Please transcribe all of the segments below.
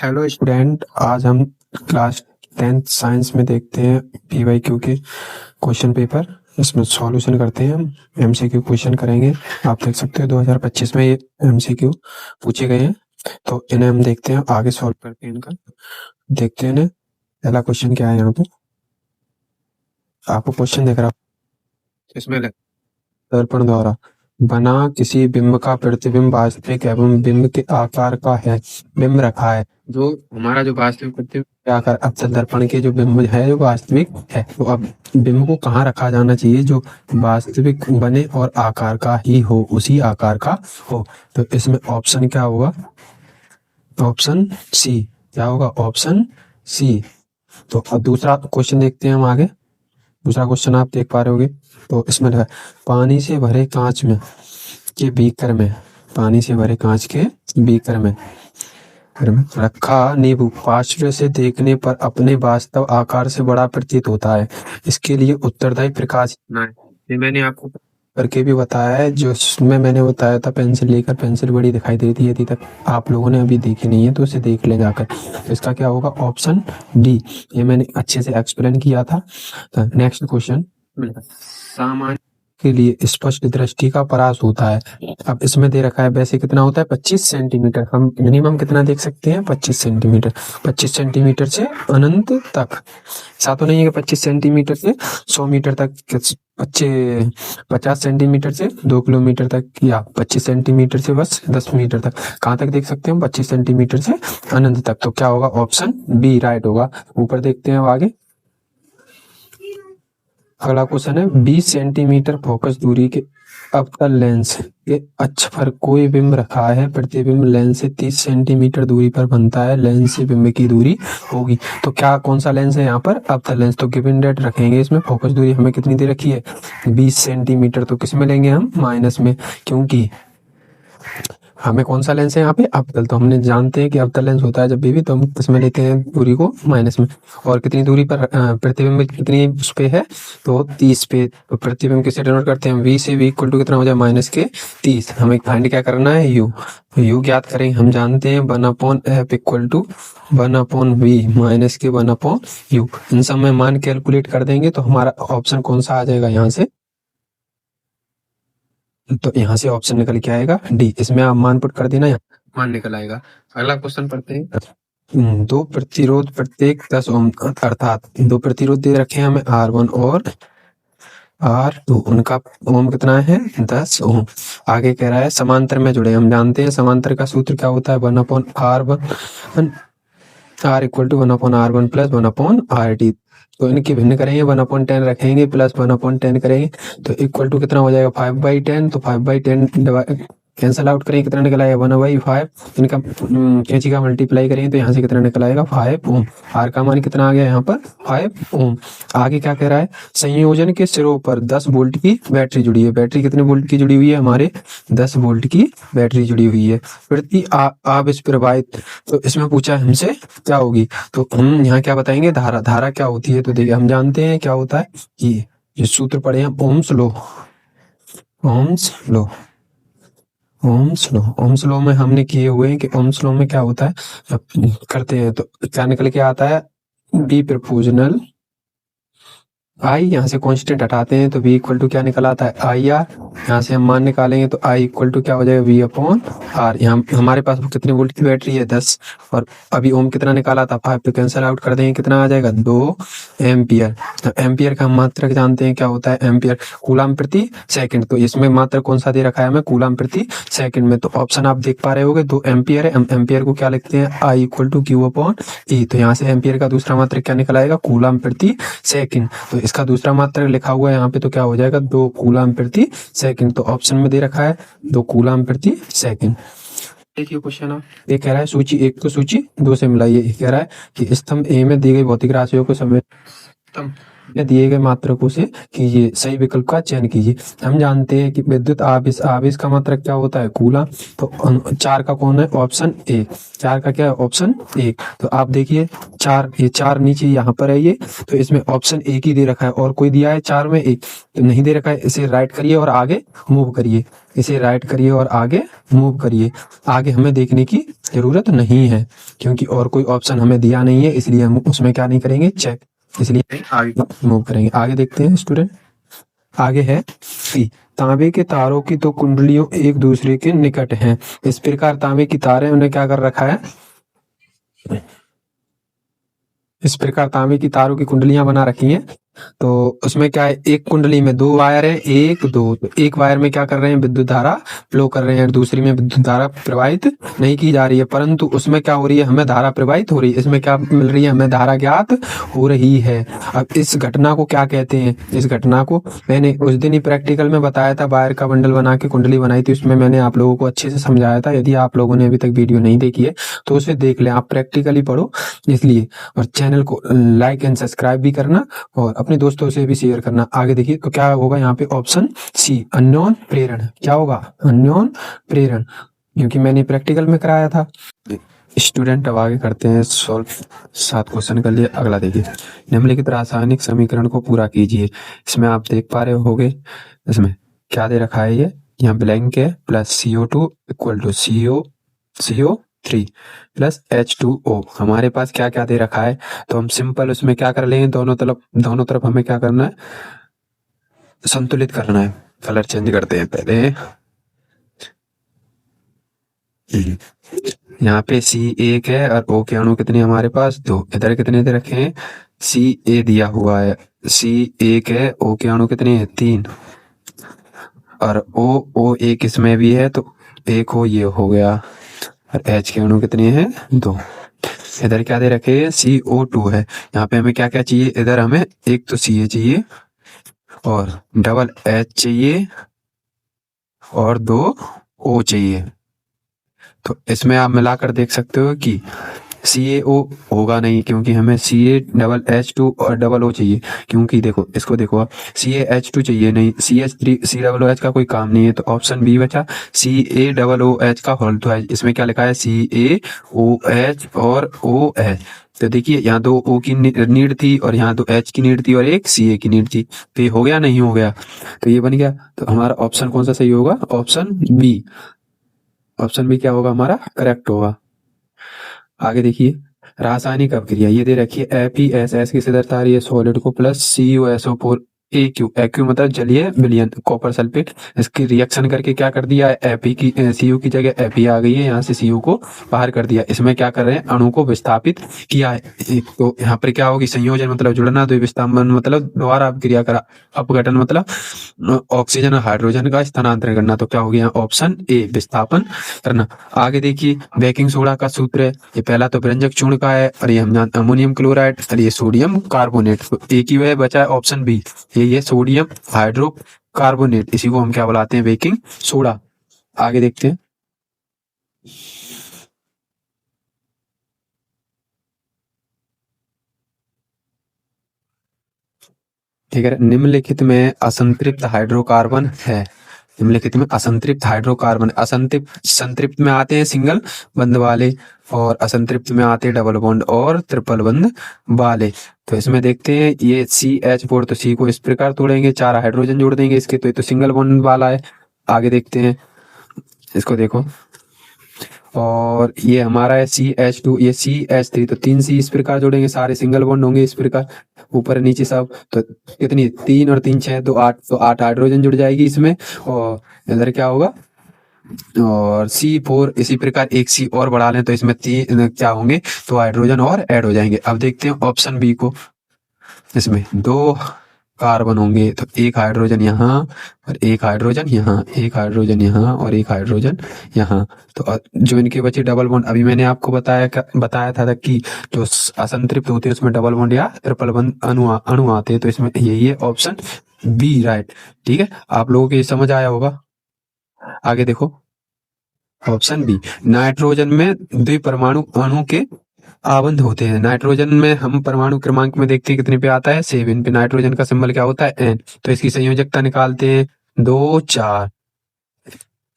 Hello student, आज हम class 10th science में देखते हैं पीवाईक्यू के क्वेश्चन पेपर। इसमें सॉल्यूशन करते हैं, हम एमसीक्यू क्वेश्चन करेंगे। आप देख सकते हो 2025 में ये एमसीक्यू पूछे गए हैं, तो इन्हें हम देखते हैं, आगे सॉल्व करते हैं इनका। देखते हैं इन्हें। पहला क्वेश्चन क्या है यहाँ पे, आपको क्वेश्चन दिख रहा इसमें दर्पण द्वारा बना किसी बिंब का प्रतिबिंब वास्तविक एवं बिंब के आकार का है। बिंब रखा है, जो हमारा जो वास्तविक प्रतिबिंब के आकार अवतल दर्पण के जो बिंब है जो वास्तविक है, तो अब बिंब को कहाँ रखा जाना चाहिए, जो वास्तविक बने और आकार का ही हो, उसी आकार का हो। तो इसमें ऑप्शन क्या होगा, ऑप्शन सी। क्या होगा, ऑप्शन सी। तो अब दूसरा क्वेश्चन देखते हैं हम आगे। दूसरा क्वेश्चन आप देख पा रहे होगे, तो इसमें लिखा है पानी से भरे कांच में के बीकर में, पानी से भरे कांच के बीकर में रखा नींबू पार्श्व से देखने पर अपने वास्तव आकार से बड़ा प्रतीत होता है, इसके लिए उत्तरदायी प्रकाश है। ये मैंने आपको करके भी बताया है, जो उसमें मैंने बताया था पेंसिल लेकर, पेंसिल बड़ी दिखाई देती है, यदि तक आप लोगों ने अभी देखी नहीं है तो उसे देख ले जाकर। तो इसका क्या होगा, ऑप्शन डी। ये मैंने अच्छे से एक्सप्लेन किया था। नेक्स्ट क्वेश्चन, सामान्य के लिए स्पष्ट दृष्टि का परास होता है। अब इसमें दे रखा है वैसे कितना होता है, 25 सेंटीमीटर। हम मिनिमम कितना देख सकते हैं, 25 सेंटीमीटर। 25 सेंटीमीटर से अनंत तक, ऐसा तो नहीं है कि 25 सेंटीमीटर से 100 मीटर तक, 50 सेंटीमीटर से 2 किलोमीटर तक, या 25 सेंटीमीटर से बस 10 मीटर तक। कहाँ तक देख सकते हैं हम, 25 सेंटीमीटर से अनंत तक। तो क्या होगा, ऑप्शन बी राइट होगा। ऊपर देखते हैं आगे। अगला क्वेश्चन है 20 सेंटीमीटर फोकस दूरी के अवतल लेंस के अक्ष पर कोई बिंब रखा है, प्रतिबिंब लेंस से 30 सेंटीमीटर दूरी पर बनता है, लेंस से बिंब की दूरी होगी। तो क्या कौन सा लेंस है यहाँ पर, अवतल लेंस। तो गिवन डेट रखेंगे, इसमें फोकस दूरी हमें कितनी दे रखी है, 20 सेंटीमीटर। तो किस में लेंगे हम, माइनस में, क्योंकि हमें कौन सा लेंस है यहाँ पे, अवतल। तो हमने जानते हैं कि अवतल लेंस होता है जब भी तो हम किसमें लेते हैं दूरी को, माइनस में। और कितनी दूरी पर प्रतिबिंब कितनी उस पे है, तो 30 पे। तो प्रतिबिंब किसे डिनोट करते हैं, v से v इक्वल टू कितना हो जाए, माइनस के 30। हमें फाइंड क्या करना है, u। u ज्ञात करें, हम जानते हैं 1/f equal to 1/v minus के 1/u। इन सब में मान कैलकुलेट कर देंगे तो हमारा ऑप्शन कौन सा आ जाएगा यहाँ से, तो यहाँ से ऑप्शन निकल के आएगा डी। इसमें आप मान पुट कर देना, यहाँ मान निकल आएगा। अगला क्वेश्चन पढ़ते हैं। दो प्रतिरोध प्रत्येक 10 ओम, अर्थात दो प्रतिरोध दे रखे हैं हमें R1 और R2, उनका ओम कितना है, 10 ओम। आगे कह रहा है समांतर में जुड़े। हम जानते हैं समांतर का सूत्र क्या होता है, 1/R1, R equal to 1/R1 plus 1/RT। तो इनकी भिन्न करेंगे, 1/10 रखेंगे प्लस 1/10 करेंगे, तो इक्वल टू कितना हो जाएगा, 5/10। तो 5/10 कैंसल आउट करेंगे, कितना निकल आएगा, 1/5। इनका कैंची का मल्टीप्लाई करेंगे तो यहाँ से कितना निकल आएगा, 5 ओम। आर का मान कितना आ गया यहाँ पर, 5 ओम। आगे क्या कह रहा है, संयोजन के सिरों पर 10 वोल्ट की बैटरी जुड़ी है। बैटरी कितने वोल्ट की जुड़ी हुई है, हमारे 10 वोल्ट की बैटरी जुड़ी हुई है। प्रति आवेश प्रवाहित, तो इसमें पूछा है हमसे क्या होगी, तो हम यहाँ क्या बताएंगे, धारा। धारा क्या होती है, तो देखिए हम जानते हैं क्या होता है, ये सूत्र पढ़े हैं, ओम्स लो। ओम्स लो, ओम्स लो। ओम्स लो में हमने किए हुए हैं कि ओम्स लो में क्या होता है, जब करते हैं तो क्या निकल के आता है, बी प्रोपोर्शनल आई। यहाँ से कांस्टेंट हटाते हैं तो v इक्वल टू क्या निकल आता है, आई आर। यहाँ से हम मान निकालेंगे तो i इक्वल टू क्या हो जाएगा, v/r। यहाँ हमारे पास कितने वोल्ट की बैटरी है, 10, और अभी ओम कितना निकाला था, 5। तो कैंसिल आउट कर देंगे, कितना आ जाएगा, 2 एम्पियर। तो एम्पियर का मात्रक जानते हैं क्या होता है, एम्पियर कूलम प्रति सेकंड। तो इसमें मात्रक कौन सा दे रखा है हमें, कूलम प्रति सेकंड में। तो ऑप्शन आप देख पा रहे होगे, 2 एम्पियर है। एम्पियर को क्या लिखते हैं, I इक्वल टू Q/E। तो यहाँ से एम्पियर का दूसरा मात्रक क्या निकल आएगा, कूलम प्रति सेकंड। तो इसका दूसरा मात्रक लिखा हुआ है यहाँ पे, तो क्या हो जाएगा, 2 कूलम प्रति सेकंड। तो ऑप्शन में दे रखा है 2 कूलम प्रति सेकंड। देखिए क्वेश्चन आप, ये कह रहा है सूची 1 को सूची 2 से मिलाइए। ये कह रहा है कि स्तंभ ए में दी गई भौतिक राशियों को समय स्तंभ या दिए गए मात्रकों से कीजिए, सही विकल्प का चयन कीजिए। हम जानते हैं कि विद्युत आवेश, आवेश का मात्रक क्या होता है, कूलम। तो 4 का कौन है, ऑप्शन ए। 4 का क्या है, ऑप्शन ए। तो आप देखिए 4, ये 4 नीचे यहाँ पर है ये, तो इसमें ऑप्शन ए की दे रखा है और कोई दिया है 4 में एक तो नहीं दे रखा है। इसे राइट करिए और आगे मूव करिए, इसे राइट करिए और आगे मूव करिए। आगे हमें देखने की जरूरत नहीं है क्योंकि और कोई ऑप्शन हमें दिया नहीं है, इसलिए हम उसमें क्या नहीं करेंगे, चेक, इसलिए आगे मूव करेंगे। आगे देखते हैं स्टूडेंट, आगे है सी, तांबे के तारों की दो कुंडलियों एक दूसरे के निकट हैं। इस प्रकार तांबे की तारें उन्हें क्या कर रखा है, इस प्रकार तांबे की तारों की कुंडलियां बना रखी हैं। तो उसमें क्या है, एक कुंडली में 2 वायर है, 1 2, तो एक वायर में क्या कर रहे हैं, विद्युत धारा फ्लो कर रहे हैं, दूसरी में विद्युत धारा प्रवाहित नहीं की जा रही है, परंतु उसमें क्या हो रही है, हमें धारा प्रवाहित हो रही है। इसमें क्या मिल रही है, हमें धारा ज्ञात हो रही है। अब इस घटना को क्या कहते हैं, इस घटना को मैंने उस दिन ही प्रैक्टिकल में बताया था, वायर का बंडल बना के कुंडली बनाई थी, उसमें मैंने आप लोगों को अच्छे से समझाया था। यदि आप लोगों ने अभी तक वीडियो नहीं देखी है तो उसे देख लें, आप प्रैक्टिकली पढ़ो इसलिए। और चैनल को लाइक एंड सब्सक्राइब भी करना और अपने दोस्तों से भी शेयर करना। आगे देखिए तो क्या होगा यहाँ पे, ऑप्शन सी, अन्योन प्रेरण। क्या होगा, अन्योन प्रेरण, क्योंकि मैंने प्रैक्टिकल में कराया था। स्टूडेंट अब आगे करते हैं सॉल्व। 7 क्वेश्चन कर लिए। अगला देखिए, निम्नलिखित रासायनिक समीकरण को पूरा कीजिए। इसमें आप देख पा रहे होगे, इसमें क्या दे रखा है, ये यहाँ ब्लैंक है, plus CO2 equal to CO3 plus H2O। हमारे पास क्या क्या दे रखा है, तो हम सिंपल उसमें क्या कर लेंगे, दोनों तरफ हमें क्या करना है, संतुलित करना है। कलर चेंज करते हैं पहले, यहाँ पे C1 है और O के अणु कितने हमारे पास, 2। इधर कितने दे रखे हैं, CA दिया हुआ है, C1 है, O के अणु कितने हैं, 3, और O एक इसमें भी है तो एक हो, ये हो गया, और H के अणु कितने हैं, 2। इधर क्या दे रखे हैं, CO2 है। यहाँ पे हमें क्या क्या चाहिए, इधर हमें एक तो Ca चाहिए और डबल H चाहिए और 2 O चाहिए। तो इसमें आप मिलाकर देख सकते हो कि CaO होगा नहीं, क्योंकि हमें CaH2 और डबल O चाहिए। क्योंकि देखो, इसको देखो आप, CaH2 चाहिए नहीं, CH3 COOH का कोई काम नहीं है, तो ऑप्शन बी बचा, CaOOH का होल। तो है इसमें क्या लिखा है, CaOH और OH। तो देखिए यहाँ 2 O की नीड थी और यहाँ 2 H की नीड थी और एक Ca की नीड थी। तो ये हो गया, नहीं हो गया, तो ये बन गया। तो हमारा ऑप्शन कौन सा सही होगा, ऑप्शन बी। ऑप्शन बी क्या होगा हमारा, करेक्ट होगा। आगे देखिए, रासायनिक अभिक्रिया ये दे रखी है, FeSS की सिदरता आ रही है सॉलिड को, प्लस CuSO4 AQ मतलब जलीय विलयन कॉपर सल्फेट। इसकी रिएक्शन करके क्या कर दिया है, Fe की Cu की जगह Fe आ गई है, यहाँ से Cu को बाहर कर दिया। इसमें क्या कर रहे हैं, अणु को विस्थापित किया है। तो यहाँ पर क्या होगी, संयोजन मतलब जुड़ना, तो विस्थापन मतलब दोबारा अभिक्रिया करा, अपघटन मतलब ऑक्सीजन और हाइड्रोजन का स्थानांतरण करना। तो क्या हो गया, ऑप्शन ए, विस्थापन करना। आगे देखिए, बेकिंग सोडा का सूत्र है, ये पहला तो व्यंजक चूर्ण का है और ये हम जानते हैं अमोनियम क्लोराइड और ये सोडियम कार्बोनेट। तो एक ही वह बचा है ऑप्शन बी, ये सोडियम हाइड्रोकार्बोनेट, इसी को हम क्या बुलाते हैं, बेकिंग सोडा। आगे देखते हैं, ठीक है, निम्नलिखित में असंतृप्त हाइड्रोकार्बन है। निम्नलिखित में असंतृप्त हाइड्रोकार्बन, असंतृप्त संतृप्त में आते हैं सिंगल बंद वाले और असंतृप्त में आते हैं डबल बॉन्ड और ट्रिपल बंद वाले। तो इसमें देखते हैं, ये CH4, तो C को इस प्रकार तोड़ेंगे, 4 हाइड्रोजन जोड़ देंगे इसके, तो ये तो सिंगल बॉन्ड वाला है। आगे देखते हैं, इसको देखो, और ये हमारा है CH2, ये CH3, तो 3 C इस प्रकार जोड़ेंगे, सारे सिंगल बॉन्ड होंगे इस प्रकार, ऊपर नीचे सब। तो कितनी, 3 और 3 6, तो 8, तो 8 हाइड्रोजन जुड़ जाएगी इसमें, और इधर क्या होगा, और C4 इसी प्रकार एक C और बढ़ा लें तो इसमें 3 क्या होंगे, तो हाइड्रोजन और ऐड हो जाएंगे। अब देखते हैं ऑप्शन बी को, इसमें 2 कार्बन होंगे, तो एक हाइड्रोजन यहाँ और एक हाइड्रोजन यहाँ, एक हाइड्रोजन यहाँ और एक हाइड्रोजन यहाँ। तो जो इनके बचे डबल बॉन्ड, अभी मैंने आपको बताया था कि जो असंतृप्त होते हैं उसमें डबल बॉन्ड या ट्रिपल बॉन्ड अणु आते हैं। तो इसमें यही है ऑप्शन बी, राइट। ठीक है, आप लोगों को ये समझ आया होगा। आगे देखो, ऑप्शन बी, नाइट्रोजन में द्विपरमाणु अणु के आबंध होते हैं। नाइट्रोजन में हम परमाणु क्रमांक में देखते हैं कितने पे आता है, 7 पे। नाइट्रोजन का सिंबल क्या होता है, N। तो इसकी संयोजकता निकालते हैं, 2 4।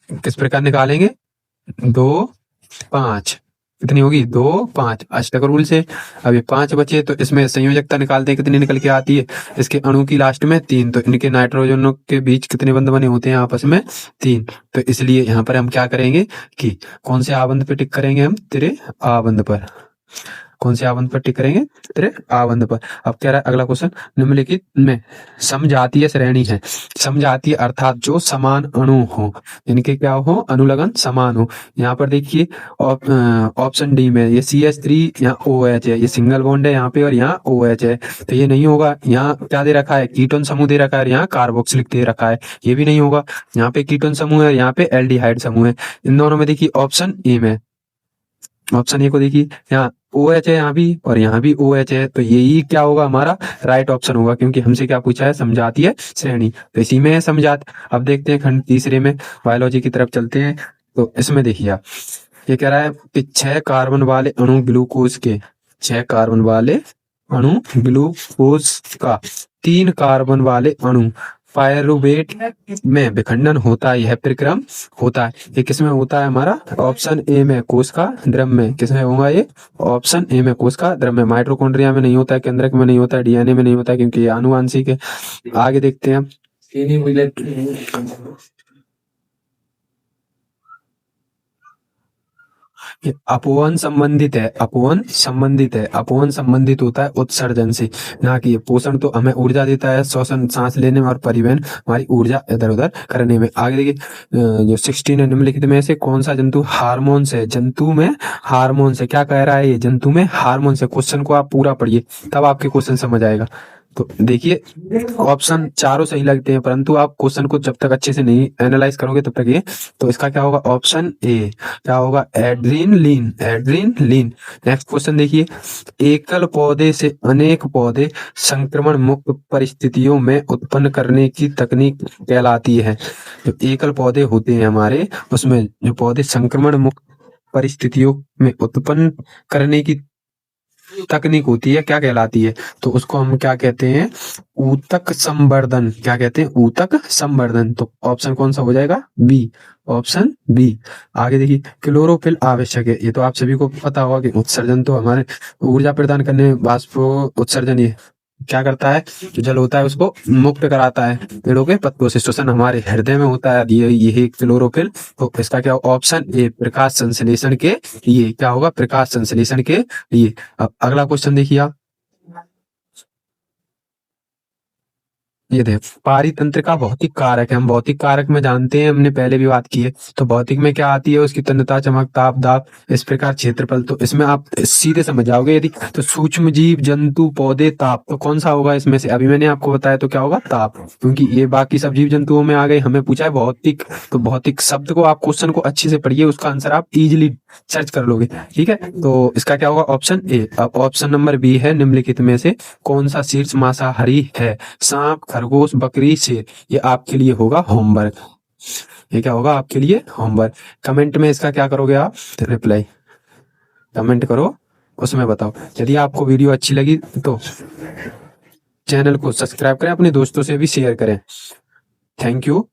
किस प्रकार निकालेंगे, 2 5। कितनी होगी, 2 5 अष्टक रूल से। अब ये 5 बचे तो इसमें संयोजकता निकालते हैं, कितनी निकल के आती है, इसके अणु की लास्ट में 3। तो इनके नाइट्रोजनों के बीच कितने बंध बने होते हैं आपस में, 3। तो इसलिए यहाँ पर हम क्या करेंगे कि कौन से आबंध पे टिक करेंगे, हम त्रिरे आबंध पर। कौन से आबंध पर टिक करेंगे, त्रिरे आबंध पर। अब कह रहा है अगला क्वेश्चन, निम्नलिखित में समजातीय श्रेणी है। समजातीय अर्थात जो समान अणु हो, इनके क्या हो, अनुलग्न समान हो। यहाँ पर देखिए ऑप्शन डी में ये CH3 यहाँ OH है, ये सिंगल बॉन्ड है यहाँ पे और यहाँ OH है, तो ये नहीं होगा। यहाँ क्या दे रखा है, कीटोन समूह दे रखा है, यहाँ कार्बोक्सिलिक दे रखा है, ये भी नहीं होगा। यहाँ पे कीटोन समूह है, यहाँ पे एल्डिहाइड समूह है। इन दोनों में देखिए ऑप्शन ए में, ऑप्शन ए को देखिए, यहाँ OH है यहाँ भी और यहाँ भी OH है, तो यही क्या होगा, हमारा राइट ऑप्शन होगा, क्योंकि हमसे क्या पूछा है, समजातीय श्रेणी, तो इसी में है समजात। अब देखते हैं खंड तीसरे में, बायोलॉजी की तरफ चलते हैं। तो इसमें देखिए आप, ये कह रहा है कि 6 कार्बन वाले अणु ग्लूकोज के, 6 कार्बन वाले अणु ग्लूकोज का 3 कार्बन वाले अणु पायरुवेट में विखंडन होता है, यह प्रक्रम होता है। ये किसमें होता है, हमारा ऑप्शन ए में, कोश का द्रव में। किसमें होगा ये, ऑप्शन ए में, कोश का द्रव में। माइटोकॉन्ड्रिया में नहीं होता है, केंद्रक में नहीं होता है, DNA में नहीं होता है, क्योंकि ये आनुवांशिक है। आगे देखते हैं, ये अपवन संबंधित है, अपवन संबंधित है। अपवन संबंधित होता है उत्सर्जन से, ना कि ये पोषण तो हमें ऊर्जा देता है, श्वसन, सांस लेने में और परिवहन, हमारी ऊर्जा इधर उधर करने में। आगे देखिए, जो 16 है, निम्नलिखित में से कौन सा जंतु हार्मोन से, जंतु में हार्मोन से, क्या कह रहा है ये, जंतु में हार्मोन से। क्वेश्चन को आप पूरा पढ़िए, तब आपके क्वेश्चन समझ आएगा। तो देखिए ऑप्शन चारों सही लगते हैं, परंतु आप क्वेश्चन को जब तक अच्छे से नहीं एनालाइज करोगे तब तक ये, तो इसका क्या होगा, ऑप्शन ए क्या होगा, एड्रीनलिन, एड्रीनलिन। नेक्स्ट क्वेश्चन देखिए, एकल पौधे से अनेक पौधे संक्रमण मुक्त परिस्थितियों में उत्पन्न करने की तकनीक कहलाती है। जो एकल पौधे होते हैं हमारे, उसमें जो पौधे संक्रमण मुक्त परिस्थितियों में उत्पन्न करने की तकनीक होती है, क्या कहलाती है, तो उसको हम क्या कहते हैं, ऊतक संवर्धन। क्या कहते हैं, ऊतक संवर्धन। तो ऑप्शन कौन सा हो जाएगा, बी, ऑप्शन बी। आगे देखिए, क्लोरोफिल आवश्यक है, ये तो आप सभी को पता होगा कि उत्सर्जन तो हमारे ऊर्जा प्रदान करने में वाष्पो उत्सर्जन ये क्या करता है, जो जल होता है उसको मुक्त कराता है पेड़ों के पत्तों से। श्वसन हमारे हृदय में होता है, ये क्लोरोफिल। तो इसका क्या ऑप्शन ए, प्रकाश संश्लेषण के लिए। क्या होगा, प्रकाश संश्लेषण के लिए। अब अगला क्वेश्चन देखिए आप, ये देखो, पारितंत्र का भौतिक कारक है। हम भौतिक कारक में जानते हैं, हमने पहले भी बात की है। तो भौतिक में क्या आती है, उसकी तन्यता, चमक, ताप, दाब, इस प्रकार क्षेत्रफल। तो इसमें आप सीधे समझ जाओगे यदि, तो सूक्ष्म जीव, जंतु, पौधे, ताप, तो कौन सा होगा इसमें से, अभी मैंने आपको बताया, तो क्या होगा, ताप, क्योंकि ये बाकी सब जीव जंतुओं में आ गए। हमें पूछा है भौतिक, तो भौतिक शब्द को आप क्वेश्चन को अच्छे से पढ़िए, उसका आंसर आप इजिली सर्च कर लोगे, ठीक है। तो इसका क्या होगा, ऑप्शन ए। अब ऑप्शन नंबर बी है, निम्नलिखित में से कौन सा शीर्ष मांसाहारी है, सांप, खरगोश, बकरी, शेर। ये आपके लिए होगा होमवर्क, ये क्या होगा आपके लिए होमवर्क। कमेंट में इसका क्या करोगे आप, रिप्लाई कमेंट करो, उसमें बताओ। यदि आपको वीडियो अच्छी लगी तो चैनल को सब्सक्राइब करें, अपने दोस्तों से भी शेयर करें। Thank you.